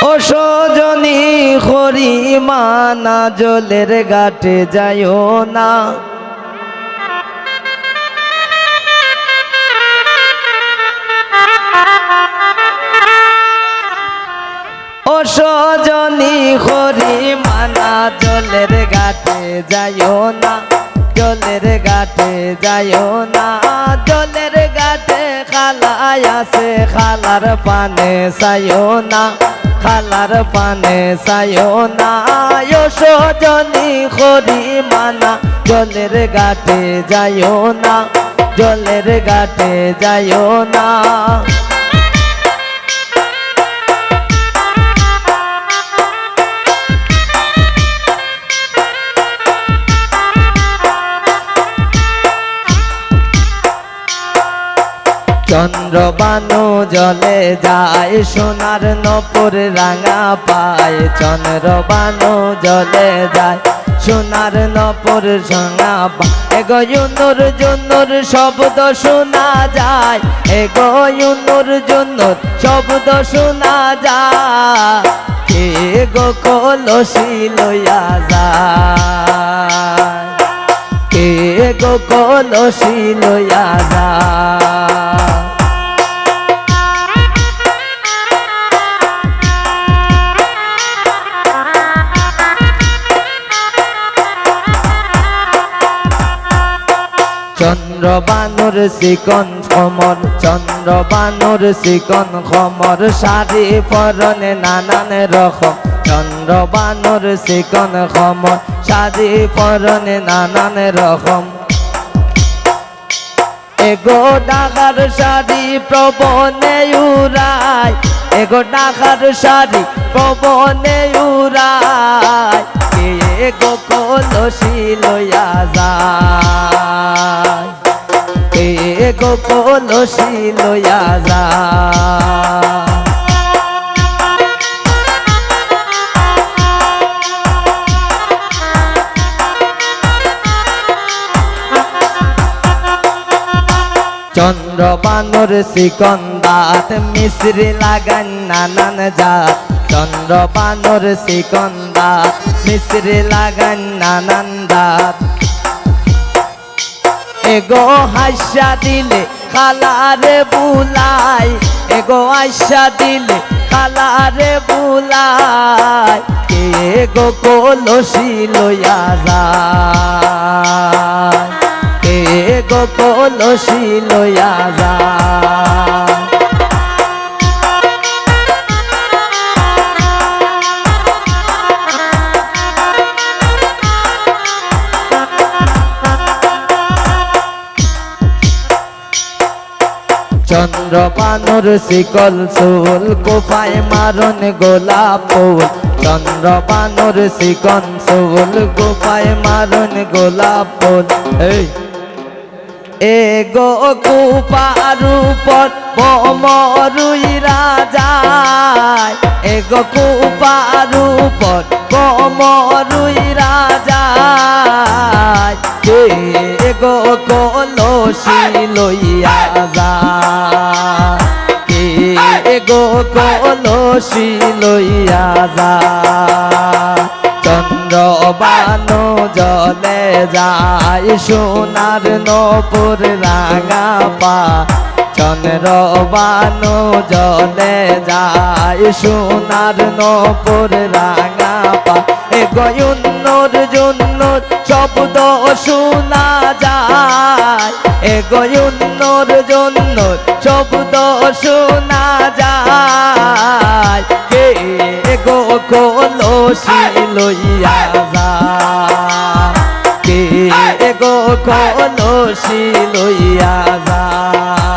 ও সজনী হরিমানা জলের ঘাটে যাইও না, ও সজনী হরিমানা জলের ঘাটে যাইও না, জলের ঘাটে যাইও না, জলের ঘাটে খালাই আছে খালার পানে চাইও না, খালার পানে চাইও না, ও সজনী হরিমানা জলের ঘাটে যাইও না, জলের ঘাটে যাইও না। চন্দ্রবানু জলে যায় সোনার নপুর রাঙা পায়, চন্দ্রবানু জলে যায় সোনার নপুর রাঙা পায়, এগো ইউনুর জুনুর শব্দ শোনা যায়, এগো ইউনুর জুনুর শব্দ শোনা যায়, কে গো কলসি লইয়া যায়, কে গো কলসি লইয়া যায়। চন্দ্রবানুর চিকন খমর, চন্দ্রবানুর চিকন খমর, শাড়ি পরনে নানান রকম, চন্দ্রবানুর চিকন খমর, শাড়ি পরনে নানান রকম, এগো ঢাকার শাড়ি প্রবনে উড়ায়, এগো ঢাকার শাড়ি প্রবনে উড়ায়, কে গো কলসি লইয়া যায়, কে গো কলসি লইয়া যায়। চন্দ্রবানুর চিকন দাঁত মিশ্রি লাগান নানান জাত, চন্দ্রবানুর চিকন দাঁত মিশ্রি লাগান নানান দাঁত, এগো হাসা দিলে খালারে বুলাই, এগো হাসা দিলে খালারে বুলাই, কে গো কলসি লইয়া যায়, কে গো কলসি লইয়া যায়। চন্দ্রবানুর শিকল চুল কোপায় মারণ গোলাপ ফুল, চন্দ্রবানুর শিকন চুল কোপায় মারণ গোলাপ ফুল, এগো কুপার উপর ভমরুইরা যায়, এগো কুপার উপর ভমরুইরা যায়, কে গো কলসি লইয়া যায়, কে গো কলসি লইয়া যায়। চন্দ্রবানু জলে যায় সোনার নপুর রাঙা পা, চন্দ্রবানু জলে যায় সোনার নপুর রাঙা পা, এগো ইউনুর জুনুর শব্দ শোনা যায়, এগো ইউনুর জুনুর শব্দ শোনা যায়, কে গো কলসি লইয়া যায়, কে গো কলসি লইয়া যায়,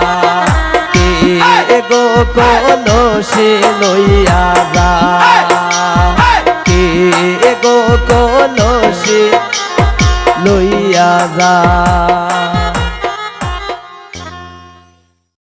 কে গো কলসি লইয়া